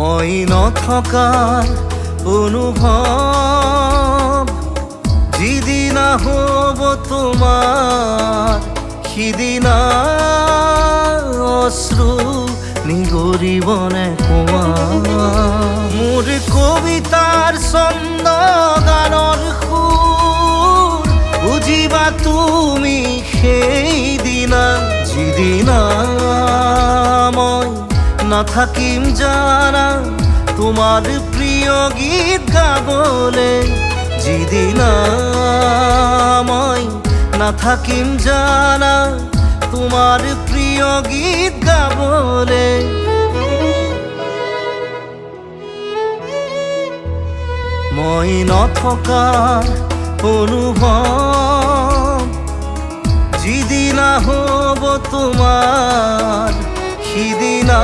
মই নথকাৰ অনুভৱ যিদিনা হ'ব তোমাৰ সিদিনা অশ্ৰু নিগৰিবনে কোৱা মোৰ কবিতাৰ ছন্দ গানৰ সুৰ বুজিবা তুমি সেইদিনা যিদিনা মই নাথাকিম জানা তোমার প্রিয় গীত গাবলে যিদিনা মই নাথাকিম জানা তোমার প্রিয় গীত গাবলে মই নথকাৰ অনুভৱ যিদিনা হ'ব তোমাৰ সিদিনা